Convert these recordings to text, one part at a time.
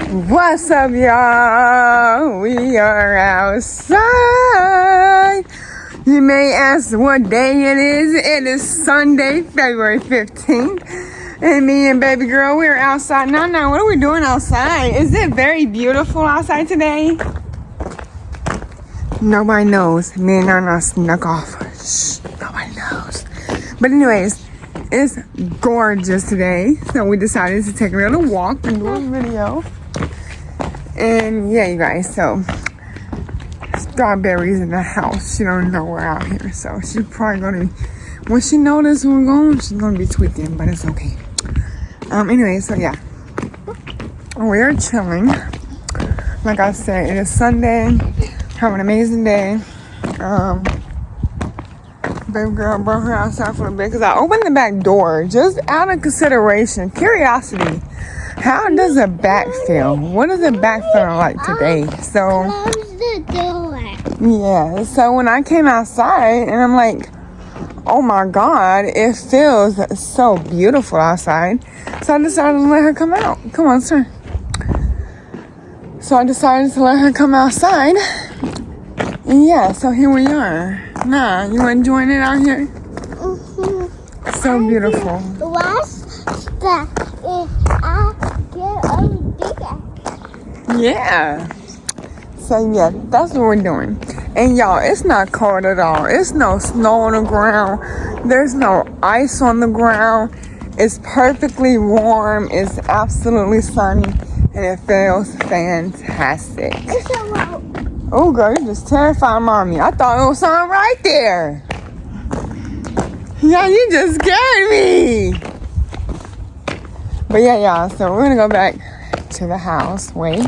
What's up, y'all? We are outside. You may ask what day it is. It is Sunday, February 15th. And me and baby girl, we're outside. Now, what are we doing outside? Is it very beautiful outside today? Nobody knows. Me and Nana snuck off. Shh, nobody knows. But anyways, it's gorgeous today. So we decided to take a little walk and do a video. And yeah, you guys, so Strawberry's in the house. She don't know we're out here. So she's probably gonna be, when she notices we're going, she's gonna be tweaking, but it's okay. Anyway, so yeah. We're chilling. Like I said, it is Sunday. Have an amazing day. Baby girl brought her outside for a bit because I opened the back door just out of consideration, curiosity. How does the back feel? What is the back feeling like today? So, close the door. Yeah. So when I came outside and I'm like, oh my God, it feels so beautiful outside. So I decided to let her come out. Come on, sir. So I decided to let her come outside. And yeah, so here we are. Nah, you enjoying it out here? Mm-hmm. So beautiful. What's that? I get bigger. Yeah. So yeah, that's what we're doing. And y'all, it's not cold at all. It's no snow on the ground. There's no ice on the ground. It's perfectly warm. It's absolutely sunny. And it feels fantastic. It's a rope. Oh, girl, you just terrified mommy. I thought it was something right there. Yeah, you just scared me. But yeah, y'all, so we're going to go back to the house. Wait.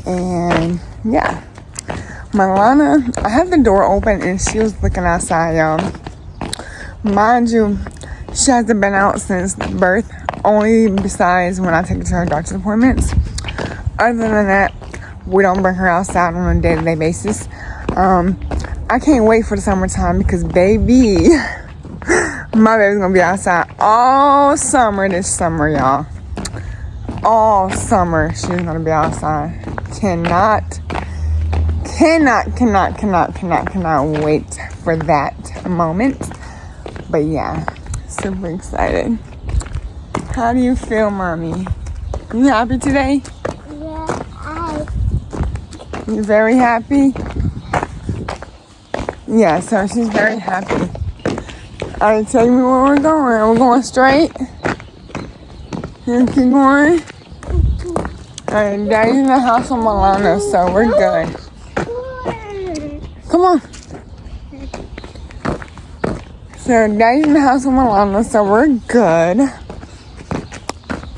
And yeah. Milana, I had the door open and she was looking outside, y'all. Mind you, she hasn't been out since birth. Only besides when I take her to her doctor's appointments. Other than that, we don't bring her outside on a day-to-day basis. I can't wait for the summertime because my baby's gonna be outside all summer this summer, y'all. All summer she's gonna be outside. Cannot wait for that moment. But yeah, super excited. How do you feel, mommy? You happy today? Yeah, You very happy? Yeah, so she's very happy. Alright, tell me where we're going. We're going straight? You keep going? Alright, Daddy's in the house with Milana, so we're good. Come on. So Daddy's in the house with Milana, so we're good.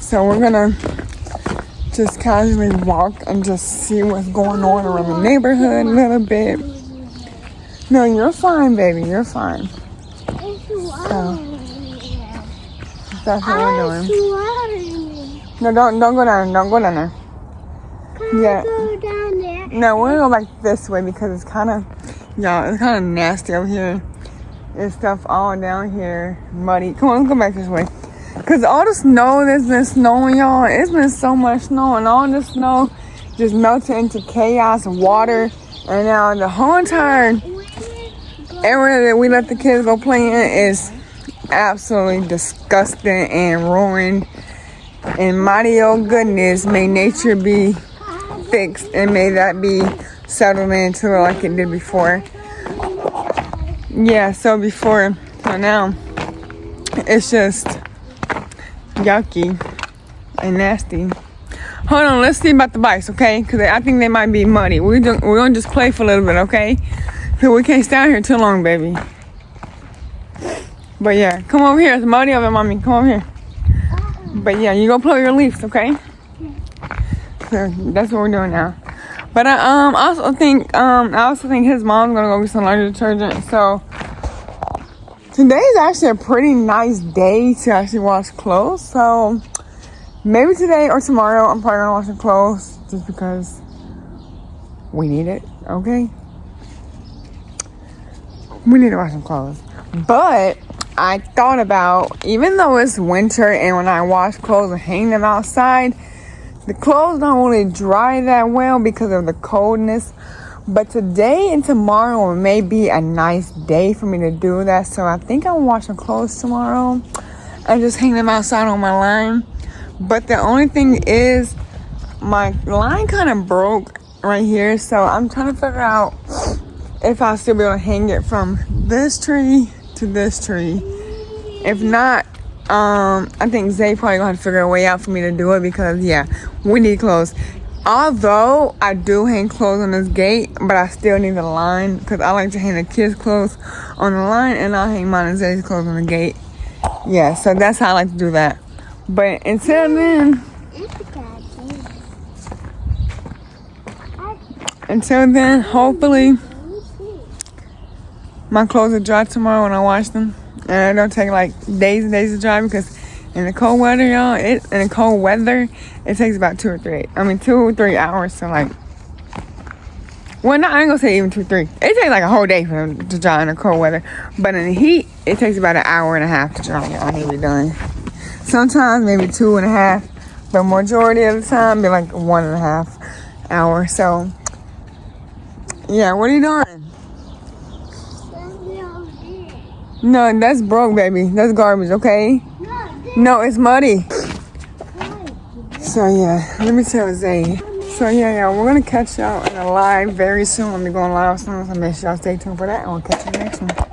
So we're gonna just casually walk and just see what's going on around the neighborhood a little bit. No, you're fine, baby. You're fine. So that's what we're doing. No, don't go down. Don't go down there. Yeah. Go down there. No, we're gonna go back this way because it's kind of, y'all, it's kind of nasty over here. There's stuff all down here, muddy. Come on, let's go back this way. Because all the snow that's been snowing, y'all, it's been so much snow. And all the snow just melted into chaos, water. And now the whole entire area that we let the kids go play in is absolutely disgusting and ruined. And mighty old goodness, may nature be fixed and may that be settled into like it did before. Yeah, so now, it's just yucky and nasty. Hold on, let's see about the bikes, okay? Because I think they might be muddy. We're going to just play for a little bit, okay? Because we can't stay out here too long, baby. But yeah, come over here. It's muddy over, mommy. Come over here. But yeah, you go play with your leaves, okay? So that's what we're doing now. But I also think his mom's gonna go get some laundry detergent. So today is actually a pretty nice day to actually wash clothes. So maybe today or tomorrow I'm probably gonna wash the clothes just because we need it. Okay, we need to wash some clothes. But I thought about, even though it's winter and when I wash clothes and hang them outside, the clothes don't really dry that well because of the coldness. But today and tomorrow may be a nice day for me to do that. So I think I'll wash some clothes tomorrow and just hang them outside on my line. But the only thing is, my line kind of broke right here. So I'm trying to figure out if I'll still be able to hang it from this tree to this tree. If not, I think Zay probably gonna have to figure a way out for me to do it because, yeah, we need clothes. Although I do hang clothes on this gate, but I still need the line because I like to hang the kids' clothes on the line and I'll hang mine and Zay's clothes on the gate. Yeah, so that's how I like to do that. But until then, hopefully my clothes will dry tomorrow when I wash them. And it don't take like days and days to dry because in the cold weather, y'all, it takes about 2 or 3 hours to like, well, no, I ain't gonna say even 2 or 3. It takes like a whole day for them to dry in the cold weather. But in the heat, it takes about an hour and a half to dry. Y'all need to be done. Sometimes maybe 2.5, but majority of the time, be like 1.5 hours. So, yeah, what are you doing? No, that's broke, baby. That's garbage, okay? No, it's muddy. So, yeah, let me tell Zay. So, yeah, we're going to catch y'all in a live very soon. I'm going to be going live soon, so make sure y'all stay tuned for that, and we'll catch you in the next one.